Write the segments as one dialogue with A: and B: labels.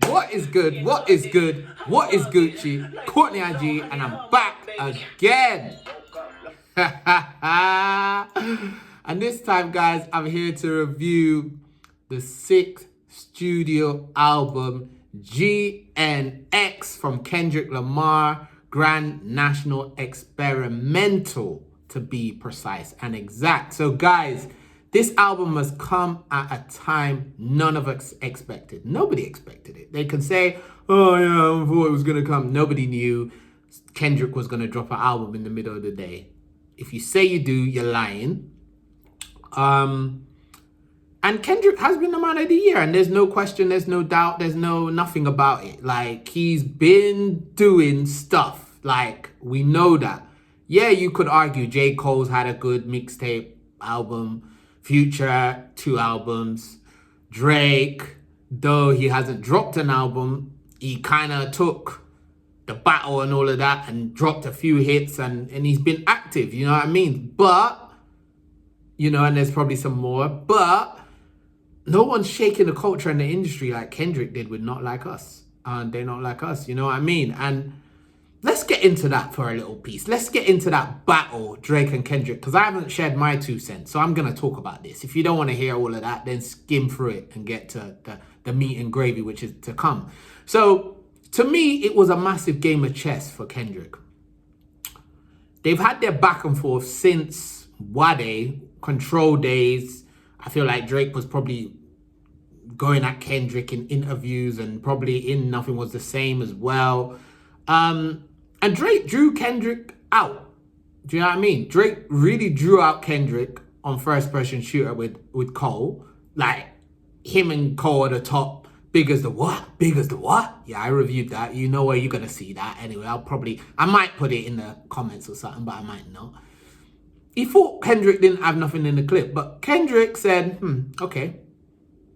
A: What is good? What is good? What is Gucci? Courtney IG, and I'm back again. And this time, guys, I'm here to review the 6th studio album, GNX, from Kendrick Lamar, Grand National Experimental, to be precise and exact. So, guys, this album has come at a time none of us expected. Nobody expected it. They can say, oh yeah, I thought it was going to come. Nobody knew Kendrick was going to drop an album in the middle of the day. If you say you do, you're lying. And Kendrick has been the man of the year, and there's no question, there's no doubt, there's nothing about it. Like, he's been doing stuff. Like, we know that. Yeah, you could argue J. Cole's had a good mixtape album. Future, 2 albums. Drake, though he hasn't dropped an album, he kind of took the battle and all of that and dropped a few hits, and he's been active, you know what I mean? But, you know, and there's probably some more, but no one's shaking the culture in the industry like Kendrick did with Not Like Us. They're Not Like Us, you know what I mean? And let's get into that for a little piece. Let's get into that battle, Drake and Kendrick, because I haven't shared my 2 cents, so I'm going to talk about this. If you don't want to hear all of that, then skim through it and get to the meat and gravy, which is to come. So, to me, it was a massive game of chess for Kendrick. They've had their back and forth since Wade, Control days. I feel like Drake was probably going at Kendrick in interviews, and probably in Nothing Was the Same as well. And Drake drew Kendrick out. Do you know what I mean? Drake really drew out Kendrick on first person shooter with Cole. Like, him and Cole are the top. Big as the what? Big as the what? Yeah, I reviewed that. You know where you're going to see that. Anyway, I might put it in the comments or something, but I might not. He thought Kendrick didn't have nothing in the clip, but Kendrick said, okay.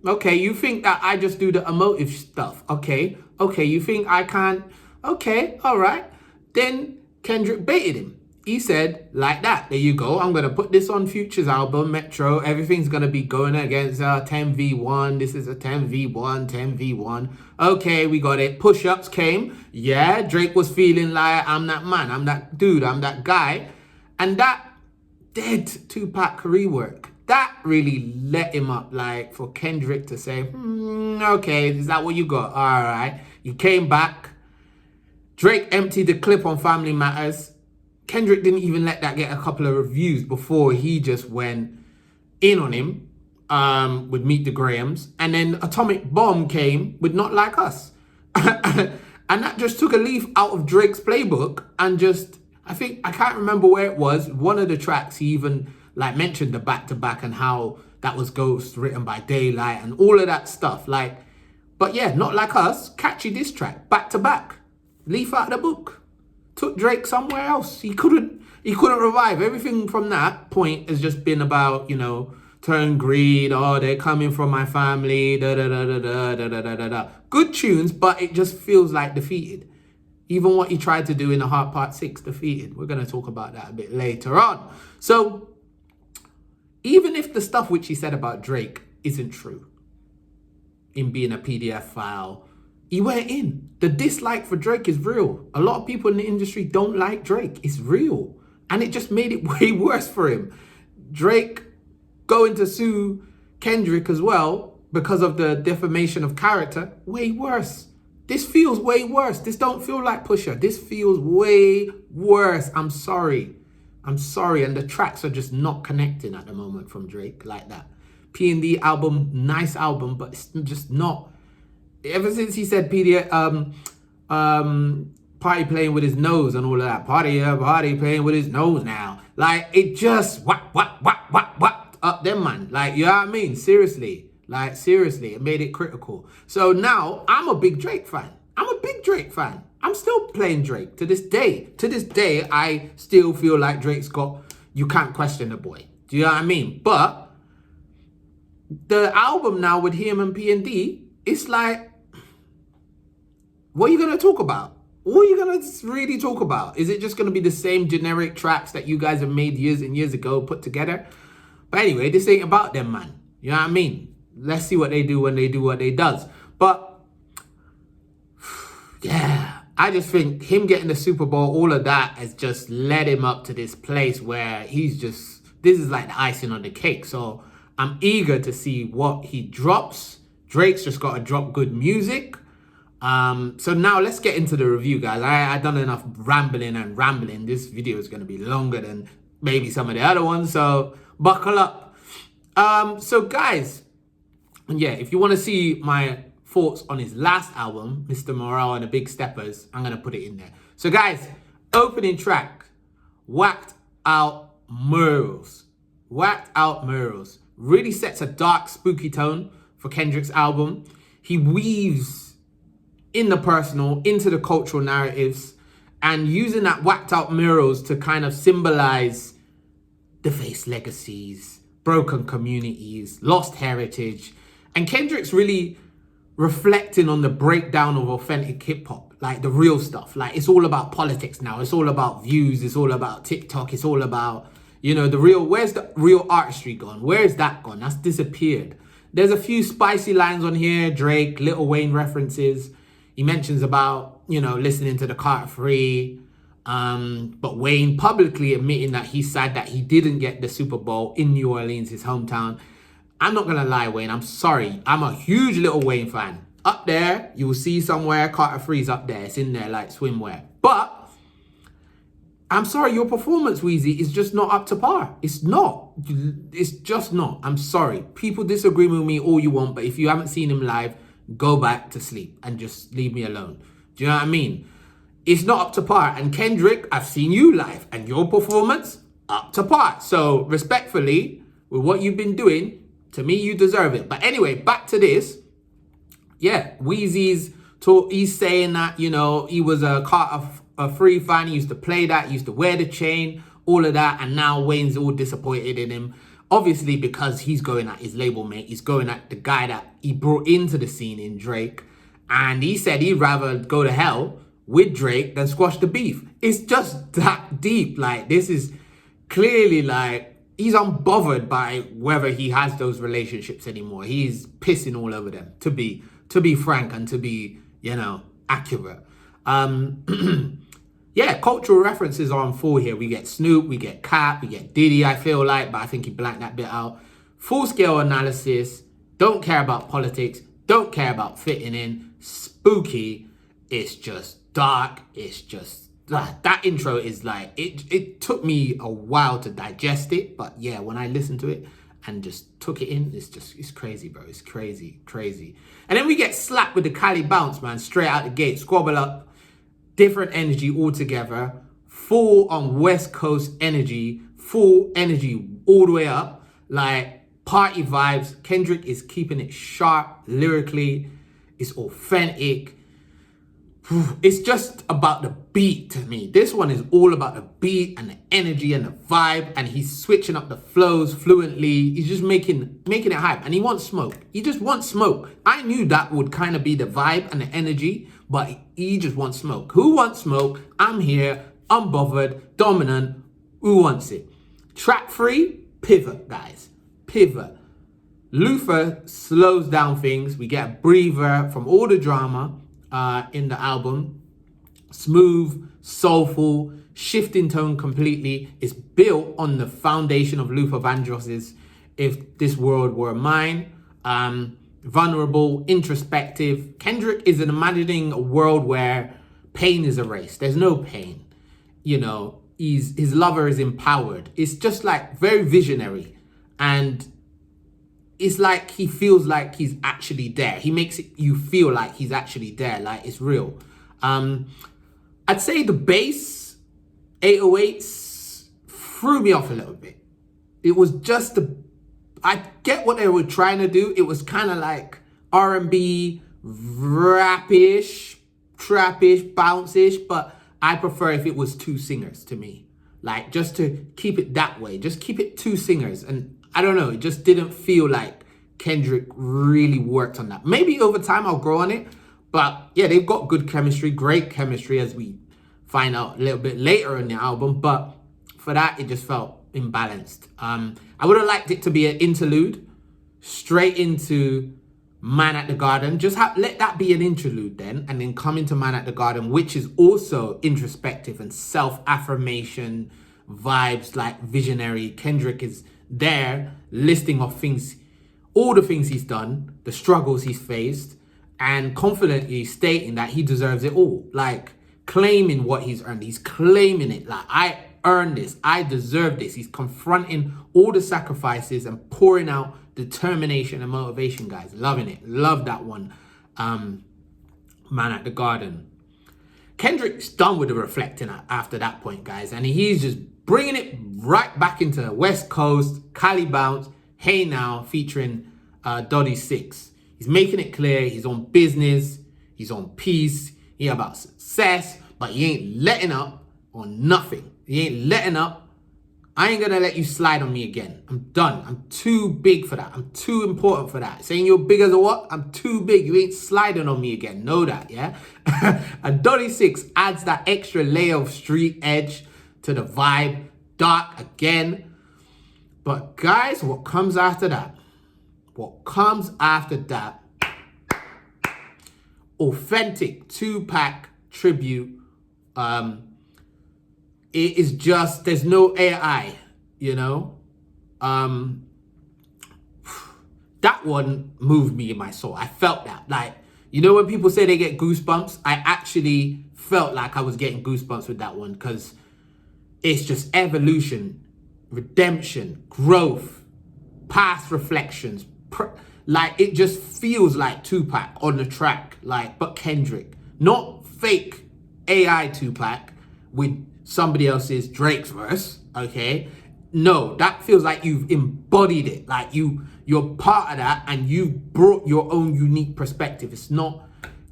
A: Okay, you think that I just do the emotive stuff. Okay, you think I can't? Okay, all right. Then Kendrick baited him. He said, like that, there you go. I'm going to put this on Future's album, Metro. Everything's going to be going against 10v1. This is a 10v1, 10v1. Okay, we got it. Push-ups came. Yeah, Drake was feeling like, I'm that man. I'm that dude. I'm that guy. And that dead Tupac rework, that really let him up, like, for Kendrick to say, okay, is that what you got? All right. You came back. Drake emptied the clip on Family Matters. Kendrick didn't even let that get a couple of reviews before he just went in on him with Meet the Grahams. And then Atomic Bomb came with Not Like Us. And that just took a leaf out of Drake's playbook and just, I can't remember where it was. One of the tracks, he even like mentioned the back-to-back and how that was Ghost written by Daylight and all of that stuff. Like, but yeah, Not Like Us, catchy diss track, back-to-back. Leaf out of the book. Took Drake somewhere else. He couldn't revive. Everything from that point has just been about, you know, turn greed. Oh, they're coming from my family. Da da da da da da da da da. Good tunes, but it just feels like defeated. Even what he tried to do in the Heart Part 6, defeated. We're going to talk about that a bit later on. So, even if the stuff which he said about Drake isn't true, in being a PDF file, he went in. The dislike for Drake is real. A lot of people in the industry don't like Drake. It's real. And it just made it way worse for him. Drake going to sue Kendrick as well because of the defamation of character, way worse. This feels way worse. This don't feel like Pusha. This feels way worse. I'm sorry. And the tracks are just not connecting at the moment from Drake like that. P&D album, nice album, but it's just not. Ever since he said party playing with his nose and all of that. Party playing with his nose now. Like, it just what up them, man. Like, you know what I mean? Seriously. Like, seriously, it made it critical. So now, I'm a big Drake fan. I'm still playing Drake to this day. To this day, I still feel like Drake's got, you can't question the boy. Do you know what I mean? But the album now with him and P&D, it's like, what are you going to talk about? What are you going to really talk about? Is it just going to be the same generic tracks that you guys have made years and years ago put together? But anyway, this ain't about them, man. You know what I mean? Let's see what they do when they do what they does. But yeah, I just think him getting the Super Bowl, all of that has just led him up to this place where he's just, this is like the icing on the cake. So I'm eager to see what he drops. Drake's just got to drop good music. So now let's get into the review, guys. I done enough rambling. This video is going to be longer than maybe some of the other ones, so buckle up. So guys, yeah, if you want to see my thoughts on his last album, Mr. Morale and the Big Steppers, I'm going to put it in there. So guys, opening track, Whacked Out Murals. Whacked Out Murals really sets a dark, spooky tone for Kendrick's album. He weaves in the personal into the cultural narratives and using that whacked out murals to kind of symbolize defaced legacies, broken communities, lost heritage. And Kendrick's really reflecting on the breakdown of authentic hip hop, like the real stuff. Like, it's all about politics now. It's all about views. It's all about TikTok. It's all about, you know, the real, where's the real artistry gone? Where is that gone? That's disappeared. There's a few spicy lines on here. Drake, Lil Wayne references. He mentions about, you know, listening to the Carter 3. But Wayne publicly admitting that he's sad that he didn't get the Super Bowl in New Orleans, his hometown. I'm not going to lie, Wayne. I'm sorry. I'm a huge Lil Wayne fan. Up there, you will see somewhere Carter 3's up there. It's in there like swimwear. But I'm sorry, your performance, Weezy, is just not up to par. It's not. It's just not. I'm sorry. People disagree with me all you want, but if you haven't seen him live, go back to sleep and just leave me alone. Do you know what I mean? It's not up to par. And Kendrick, I've seen you live and your performance, up to par. So respectfully, with what you've been doing, to me, you deserve it. But anyway, back to this. Yeah, Weezy's he's saying that, you know, he was a Free fan. He used to play that. He used to wear the chain, all of that. And now Wayne's all disappointed in him. Obviously, because he's going at his label mate. He's going at the guy that he brought into the scene in Drake. And he said he'd rather go to hell with Drake than squash the beef. It's just that deep. Like, this is clearly like, he's unbothered by whether he has those relationships anymore. He's pissing all over them, to be frank and to be, you know, accurate. Yeah, cultural references are on full here. We get Snoop, we get Cap, we get Diddy, I feel like, but I think he blanked that bit out. Full-scale analysis, don't care about politics, don't care about fitting in, spooky, it's just dark, it's just, that intro is like, it took me a while to digest it, but yeah, when I listened to it and just took it in, it's crazy, bro, it's crazy. And then we get slapped with the Cali bounce, man, straight out the gate, Squabble up, different energy altogether, full on West Coast energy, full energy all the way up, like party vibes. Kendrick is keeping it sharp lyrically. It's authentic. It's just about the beat to me. This one is all about the beat and the energy and the vibe, and he's switching up the flows fluently. He's just making it hype, and he wants smoke. He just wants smoke. I knew that would kind of be the vibe and the energy, but he just wants smoke. Who wants smoke? I'm here, unbothered, dominant. Who wants it? Track 3, pivot, guys. Pivot. Luther slows down things. We get a breather from all the drama in the album. Smooth, soulful, shifting tone completely. It's built on the foundation of Luther Vandross's If This World Were Mine. Vulnerable, introspective. Kendrick is imagining a world where pain is erased. There's no pain. You know, his lover is empowered. It's just like very visionary. And it's like he feels like he's actually there. He makes you feel like he's actually there, like it's real. I'd say the bass, 808s, threw me off a little bit. It was just I get what they were trying to do. It was kind of like R&B, rapish, trappish, bounce-ish, but I prefer if it was 2 singers to me. Like, just to keep it that way. Just keep it 2 singers. And I don't know, it just didn't feel like Kendrick really worked on that. Maybe over time I'll grow on it. But yeah, they've got good chemistry, great chemistry, as we find out a little bit later in the album. But for that, it just felt imbalanced. I would have liked it to be an interlude straight into Man at the Garden. Just let that be an interlude then, and then come into Man at the Garden, which is also introspective and self-affirmation vibes, like visionary. Kendrick is there listing off things, all the things he's done, the struggles he's faced, and confidently stating that he deserves it all. Like, claiming what he's earned. He's claiming it. Like, I earned this. I deserve this. He's confronting all the sacrifices and pouring out determination and motivation, guys. Loving it. Love that one. Man at the Garden. Kendrick's done with the reflecting after that point, guys. And he's just bringing it right back into West Coast, Cali Bounce, Hey Now, featuring Doddy 6. He's making it clear he's on business, he's on peace, he about success, but he ain't letting up on nothing. He ain't letting up. I ain't gonna let you slide on me again. I'm done. I'm too big for that. I'm too important for that. Saying you're big as a what? I'm too big. You ain't sliding on me again. Know that, yeah? And Doddy 6 adds that extra layer of street edge to the vibe. Dark again. But guys, what comes after that? What comes after that? Authentic Tupac tribute. It is just, there's no AI, you know? That one moved me in my soul. I felt that. Like, you know when people say they get goosebumps? I actually felt like I was getting goosebumps with that one, because it's just evolution, redemption, growth, past reflections. Like, it just feels like Tupac on the track, like, but Kendrick. Not fake AI Tupac with somebody else's Drake's verse, okay? No, that feels like you've embodied it. Like you're part of that, and you've brought your own unique perspective. It's not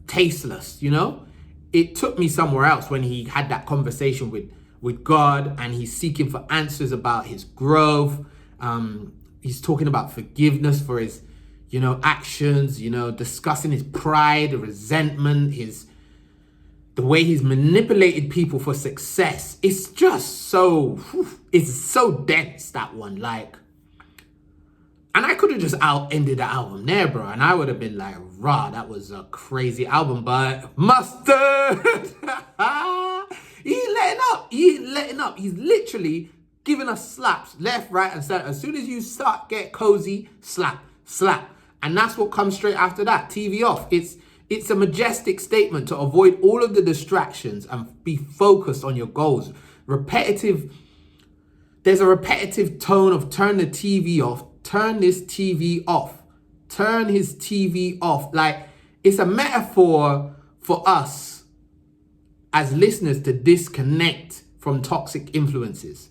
A: tasteless, you know? It took me somewhere else when he had that conversation with God, and he's seeking for answers about his growth. He's talking about forgiveness for his, you know, actions, you know, discussing his pride, resentment, the way he's manipulated people for success. It's just so, it's so dense, that one. Like, and I could have just ended the album there, bro. And I would have been like, rah, that was a crazy album. But Mustard, he ain't letting up. He ain't letting up. He's literally giving us slaps left, right, and center. As soon as you start get cozy, slap, slap. And that's what comes straight after that. TV off. It's a majestic statement to avoid all of the distractions and be focused on your goals. Repetitive. There's a repetitive tone of turn the TV off. Turn this TV off. Turn his TV off. Like, it's a metaphor for us as listeners to disconnect from toxic influences.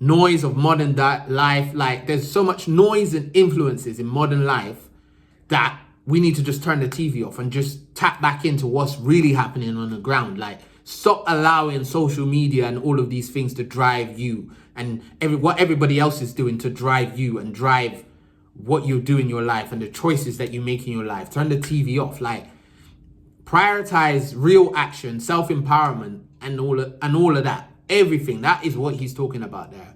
A: Noise of modern life. Like, there's so much noise and influences in modern life that we need to just turn the TV off and just tap back into what's really happening on the ground. Like, stop allowing social media and all of these things to drive you, and what everybody else is doing to drive you and drive what you do in your life and the choices that you make in your life. Turn the TV off. Like, prioritize real action, self-empowerment, and all of that. Everything. That is what he's talking about there.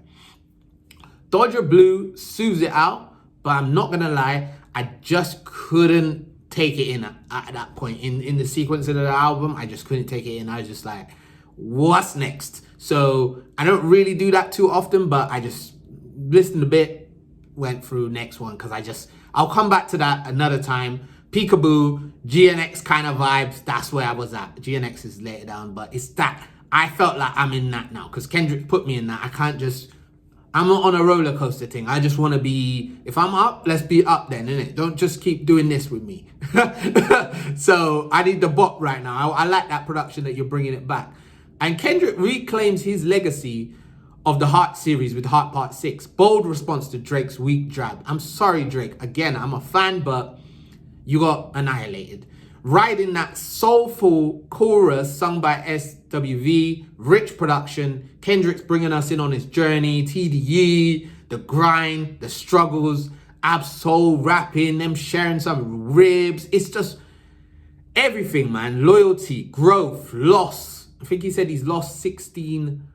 A: Dodger Blue soothes it out, but I'm not gonna lie, I just couldn't take it in at that point. In the sequence of the album, I just couldn't take it in. I was just like, what's next? So I don't really do that too often, but I just listened a bit, went through next one, because I'll come back to that another time. Peekaboo, GNX kind of vibes, that's where I was at. GNX is later down, but it's that, I felt like I'm in that now, because Kendrick put me in that. I can't just, I'm not on a roller coaster thing. I just want to be, if I'm up, let's be up then, innit? Don't just keep doing this with me. So I need the bop right now. I like that production that you're bringing it back. And Kendrick reclaims his legacy of the Heart series with Heart Part 6. Bold response to Drake's weak drab. I'm sorry, Drake. Again, I'm a fan, but you got annihilated. Riding that soulful chorus sung by SWV, rich production. Kendrick's bringing us in on his journey, TDE, the grind, the struggles, Ab-Soul rapping, them sharing some ribs. It's just everything, man. Loyalty, growth, loss. I think he said he's lost 16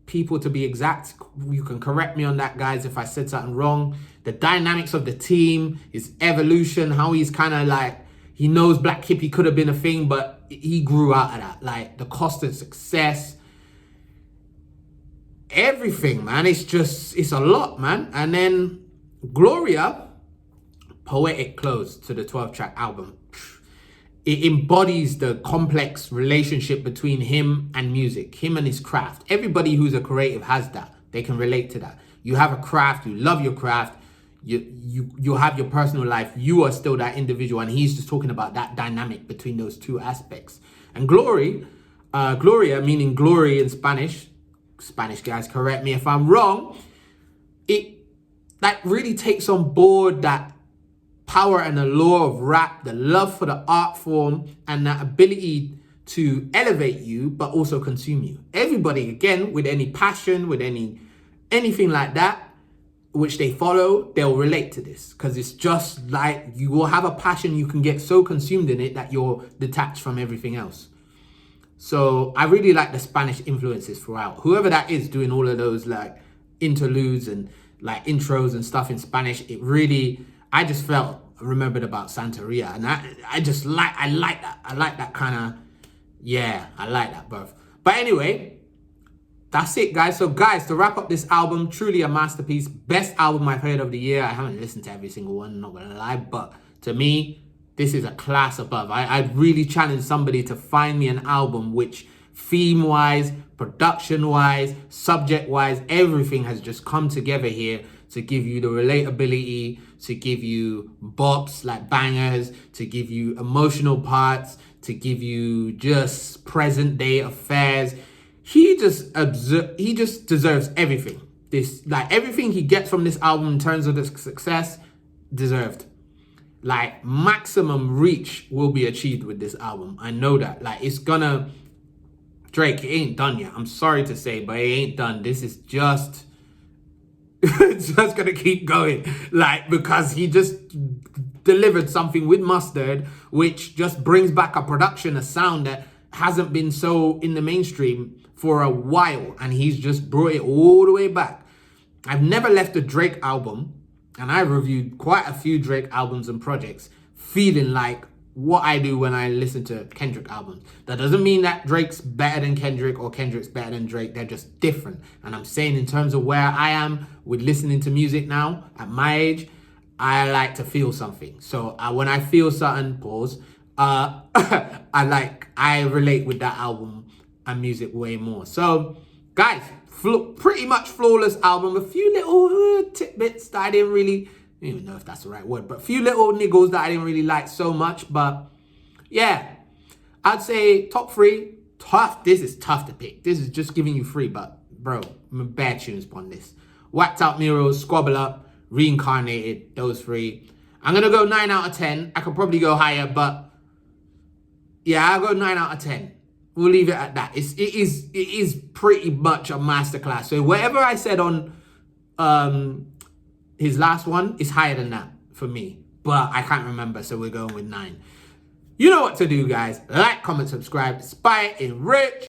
A: people to be exact. You can correct me on that, guys, if I said something wrong. the dynamics of the team, his evolution, how he's kind of like, he knows Black Hippie could have been a thing, but he grew out of that. Like the cost of success, everything, man. It's a lot, man. And then Gloria, poetic close to the 12-track album. It embodies the complex relationship between him and music, him and his craft. Everybody who's a creative has that. They can relate to that. You have a craft, you love your craft, you have your personal life, you are still that individual, and he's just talking about that dynamic between those two aspects. And Gloria, meaning glory in Spanish guys, correct me if I'm wrong, it that really takes on board that power and allure of rap, the love for the art form, and that ability to elevate you but also consume you. Everybody, again, with any passion, with anything like that, which they follow, they'll relate to this, because it's just like you will have a passion, you can get so consumed in it that you're detached from everything else. So I really like the Spanish influences throughout. Whoever that is doing all of those like interludes and like intros and stuff in Spanish, it really, I just remembered about Santeria, and I like that. I like that kind of, yeah, I like that, bro. But anyway, that's it, guys. So guys, to wrap up this album, truly a masterpiece. Best album I've heard of the year. I haven't listened to every single one, not gonna lie, but to me, this is a class above. I'd really challenge somebody to find me an album which theme-wise, production-wise, subject-wise, everything has just come together here to give you the relatability, to give you bops like bangers, to give you emotional parts, to give you just present-day affairs. He just deserves everything. Everything he gets from this album in terms of the success, deserved. Like maximum reach will be achieved with this album. I know that. Like it's gonna, Drake, it ain't done yet. I'm sorry to say, but it ain't done. This is just, it's just gonna keep going. Like, because he just delivered something with Mustard, which just brings back a production, a sound that hasn't been so in the mainstream for a while, and he's just brought it all the way back. I've never left a Drake album, and I've reviewed quite a few Drake albums and projects, feeling like what I do when I listen to Kendrick albums. That doesn't mean that Drake's better than Kendrick or Kendrick's better than Drake. They're just different. And I'm saying in terms of where I am with listening to music now, at my age, I like to feel something. So when I feel something, pause, I relate with that album and music way more. So guys, pretty much flawless album. A few little tidbits that I didn't really, I don't even know if that's the right word, but a few little niggles that I didn't really like so much. But yeah, I'd say top 3, tough. This is tough to pick. This is just giving you 3, but bro, bad tunes on this. Whacked Out Murals, Squabble Up, Reincarnated, those 3. I'm gonna go 9 out of 10. I could probably go higher, but yeah, I'll go 9 out of 10. We'll leave it at that. It is pretty much a masterclass. So whatever I said on his last one is higher than that for me. But I can't remember, so we're going with 9. You know what to do, guys. Like, comment, subscribe. Spy in Rich.